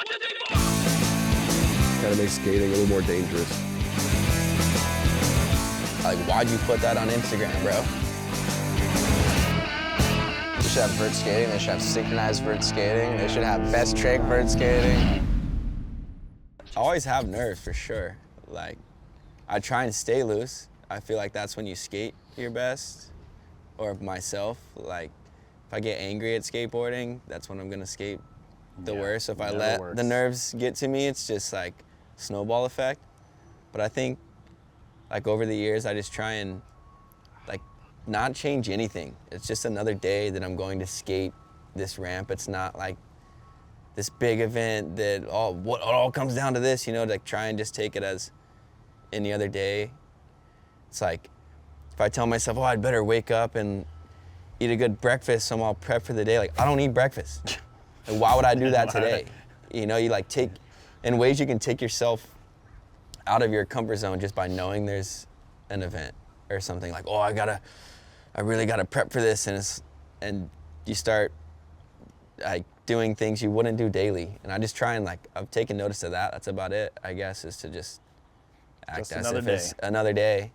Kind of makes skating a little more dangerous. Like, why'd you put that on Instagram, bro? They should have vert skating. They should have synchronized vert skating. They should have best trick vert skating. I always have nerves, for sure. Like, I try and stay loose. I feel like that's when you skate your best. Or myself, like, if I get angry at skateboarding, that's when I'm gonna skate the worst. If I let the nerves get to me, it's just like snowball effect. But I think, like, over the years, I just try and, like, not change anything. It's just another day that I'm going to skate this ramp. It's not like this big event that it all comes down to this, you know, like try and just take it as any other day. It's like, if I tell myself, oh, I'd better wake up and eat a good breakfast so I'm all prepped for the day, like, I don't eat breakfast. And why would I do that today? You know, you like take, in ways you can take yourself out of your comfort zone just by knowing there's an event or something, like, oh, I really gotta prep for this, and you start like doing things you wouldn't do daily. And I just try and, like, I've taken notice of that. That's about it, I guess, is to just act as if it's another day.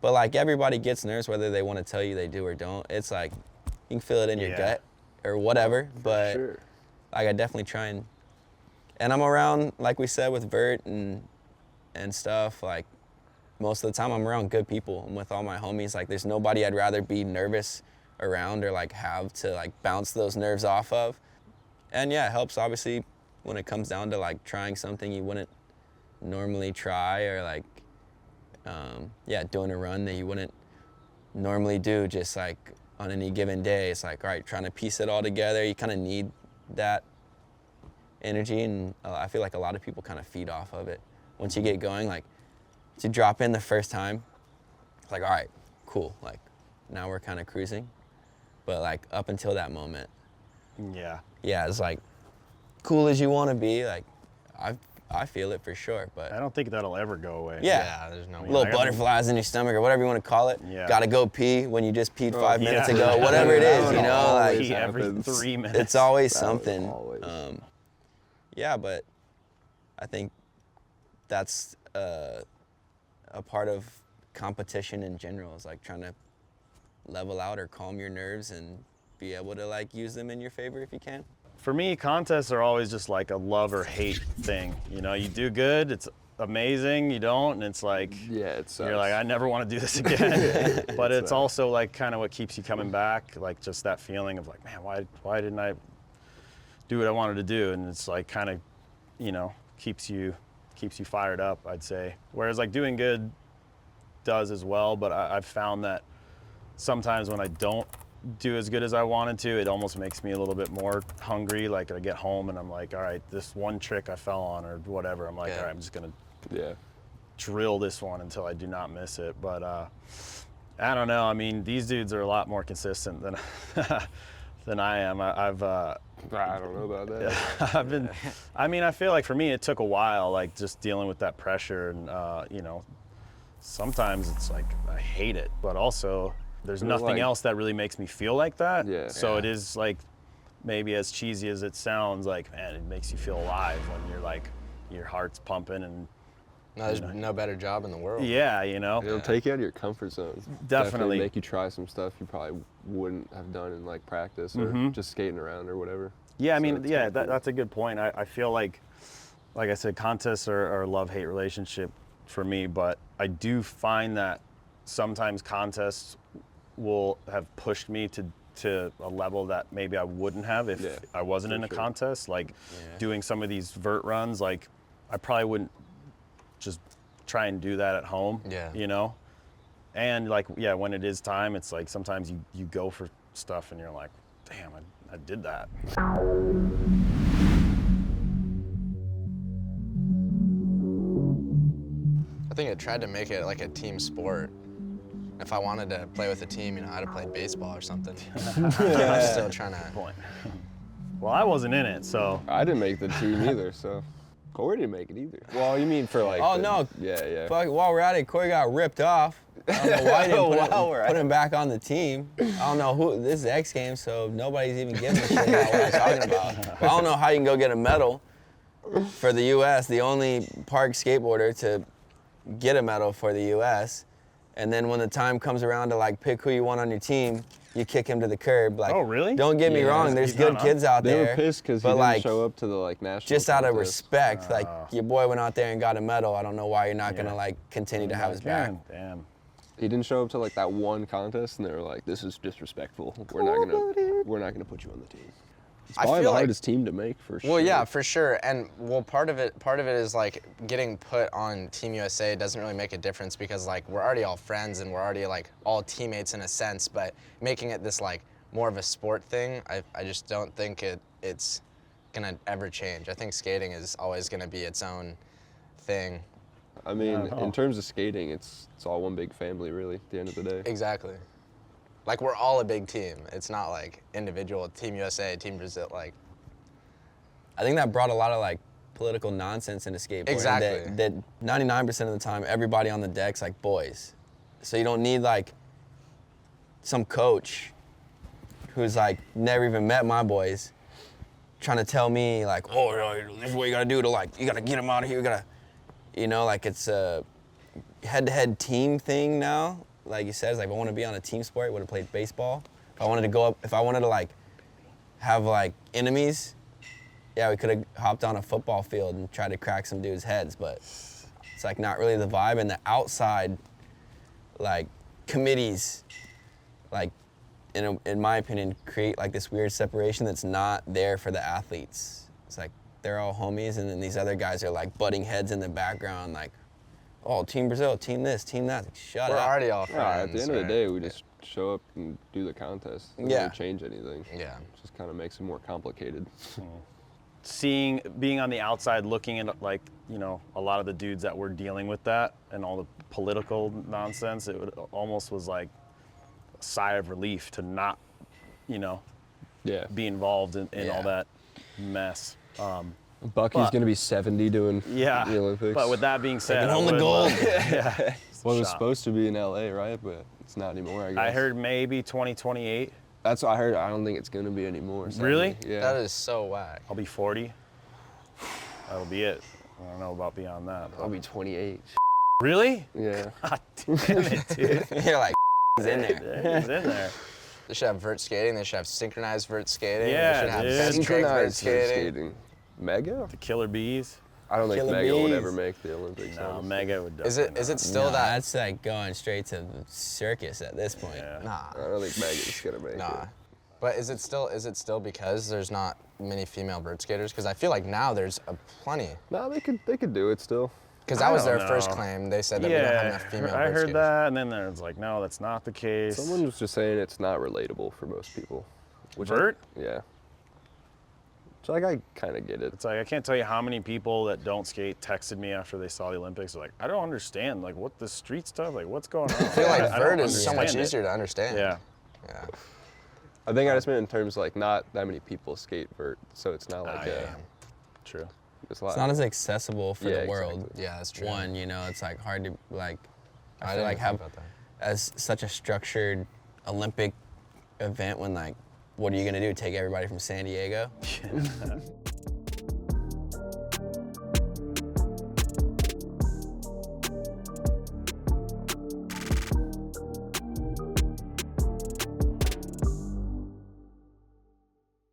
But, like, everybody gets nerves whether they want to tell you they do or don't. It's like, you can feel it in your gut or whatever, but like, I definitely try and I'm around, like we said, with Vert and stuff, like, most of the time I'm around good people. I'm with all my homies. Like, there's nobody I'd rather be nervous around or, like, have to, like, bounce those nerves off of. And yeah, it helps, obviously, when it comes down to, like, trying something you wouldn't normally try, or, like, doing a run that you wouldn't normally do, just, like, on any given day. It's like, all right, trying to piece it all together. You kind of need that energy, and I feel like a lot of people kind of feed off of it. Once you get going, like, to drop in the first time, it's like, all right, cool, like, now we're kind of cruising. But, like, up until that moment, it's like, cool as you want to be, like, I feel it for sure, but I don't think that'll ever go away. There's no little butterflies in your stomach or whatever you want to call it. Gotta go pee when you just peed 5 minutes ago, whatever it is, you know, like, every 3 minutes. It's always something. But I think that's a part of competition in general, is like trying to level out or calm your nerves and be able to, like, use them in your favor if you can. For me, contests are always just like a love or hate thing. You know, you do good, it's amazing. You don't, and it's like, it sucks. You're like, I never want to do this again. But it's also, like, kind of what keeps you coming back, like, just that feeling of, like, man, why didn't I do what I wanted to do? And it's like, kind of, you know, keeps you fired up, I'd say. Whereas, like, doing good does as well, but I've found that sometimes when I don't do as good as I wanted to, it almost makes me a little bit more hungry. Like, I get home and I'm like, all right, this one trick I fell on or whatever, I'm like, all right, I'm just gonna drill this one until I do not miss it. But I don't know, I mean, these dudes are a lot more consistent than than I am. I don't know about that. I feel like for me it took a while, like, just dealing with that pressure, and you know, sometimes it's like I hate it, but also there's nothing else that really makes me feel like that. So it is, like, maybe as cheesy as it sounds, like, man, it makes you feel alive when you're like, your heart's pumping, and no, there's no better job in the world. You know. It'll take you out of your comfort zone. Definitely make you try some stuff you probably wouldn't have done in, like, practice or just skating around or whatever. Yeah, I mean, that's a good point. I feel like I said, contests are a love-hate relationship for me, but I do find that sometimes contests will have pushed me to a level that maybe I wouldn't have if I wasn't in a contest. Like, doing some of these vert runs, like, I probably wouldn't just try and do that at home, you know? And, like, when it is time, it's like sometimes you go for stuff and you're like, damn, I did that. I think I tried to make it like a team sport. If I wanted to play with a team, you know, I'd have played baseball or something. I'm still trying to. Point. Well, I wasn't in it, so. I didn't make the team either, so. Corey didn't make it either. Well, you mean for, like, no. Yeah. Fuck, while we're at it, Corey got ripped off. I don't know why didn't put him back on the team. I don't know who, this is XGames, so nobody's even giving a shit about what I'm talking about. I don't know how you can go get a medal for the U.S., the only park skateboarder to get a medal for the U.S. And then when the time comes around to like pick who you want on your team, you kick him to the curb. Like, Oh, really? Don't get me Yeah. wrong, there's He's good not, kids out They there. were pissed because he but didn't like, show up to the like national. just out of contest. respect, like your boy went out there and got a medal. I don't know why you're not Yeah. gonna like continue to have his back. Damn. He didn't show up to like that one contest, and they were like, "This is disrespectful. We're not gonna put you on the team." It's I probably feel the like- hardest team to make for sure. Well, yeah, for sure. And well, part of it is like getting put on Team USA doesn't really make a difference because like we're already all friends and we're already like all teammates in a sense. But making it this like more of a sport thing, I just don't think it's gonna ever change. I think skating is always gonna be its own thing. I mean, know. in terms of skating, it's all one big family, really. At the end of the day. Exactly. Like we're all a big team. It's not like individual Team USA, Team Brazil. Like I think that brought a lot of like political nonsense into skateboarding. Exactly. That 99% of the time, everybody on the deck's like boys. So you don't need like some coach who's like never even met my boys trying to tell me like, oh, this is what you gotta do to like, you gotta get them out of here. You gotta, like it's a head-to-head team thing now. Like you said, it's like if I want to be on a team sport, I would have played baseball. If I wanted to go up, if I wanted to like have like enemies, yeah, we could have hopped on a football field and tried to crack some dudes' heads, but it's like not really the vibe. And the outside, like committees, like in my opinion, create like this weird separation that's not there for the athletes. It's like they're all homies, and then these other guys are like butting heads in the background, like, oh, Team Brazil, Team this, Team that. Like, shut we're up. already all Yeah, friends. at the end of the right? day, we just show up and do the contest. It doesn't Yeah. really change anything. Yeah. It just kind of makes it more complicated. Being on the outside, looking at like a lot of the dudes that were dealing with that and all the political nonsense, almost was like a sigh of relief to not, Yeah. be involved in Yeah. all that mess. Bucky's But- gonna be 70 doing Yeah. the Olympics. But with that being said, Taking I home the would gold. love- yeah. well, it was Shot. supposed to be in LA, right? But it's not anymore. I guess. I heard maybe 2028. That's what I heard. I don't think it's gonna be anymore. sadly. Really? Yeah. That is so whack. I'll be 40. That'll be it. I don't know about beyond that. but- I'll be 28. Really? Yeah. God damn it, dude. You're like, he's in there. Yeah, he's in there. They should have vert skating. They should have synchronized vert skating. Yeah, they should have dude. best trick vert Synchronized vert skating. Mega? The Killer Bees. I don't think Killer Mega would bees. ever make the Olympics. No, honestly. Mega would. Is it still No, that? That's like going straight to the circus at this point. Yeah. Nah. I don't think Mega's gonna make Nah. it. But is it still because there's not many female vert skaters? Because I feel like now there's plenty. No, they could do it still. Because that I was their don't first know. claim. They said that we don't have Yeah, enough female I vert heard skaters. that, and then there's like, no, that's not the case. Someone was just saying it's not relatable for most people. Vert? Yeah. So like I kind of get it. It's like I can't tell you how many people that don't skate texted me after they saw the Olympics. They're like, I don't understand, like what the street stuff, like what's going on. I feel like vert is so much understand it. easier to understand. Yeah. Yeah. I think I just meant in terms of like not that many people skate vert, so it's not like yeah. Damn. True. it's a lot. It's not as accessible for Yeah, the world. exactly. Yeah, that's true. One, it's like hard to like. I feel didn't like think have about that. as such a structured Olympic event when like, what are you gonna do? Take everybody from San Diego?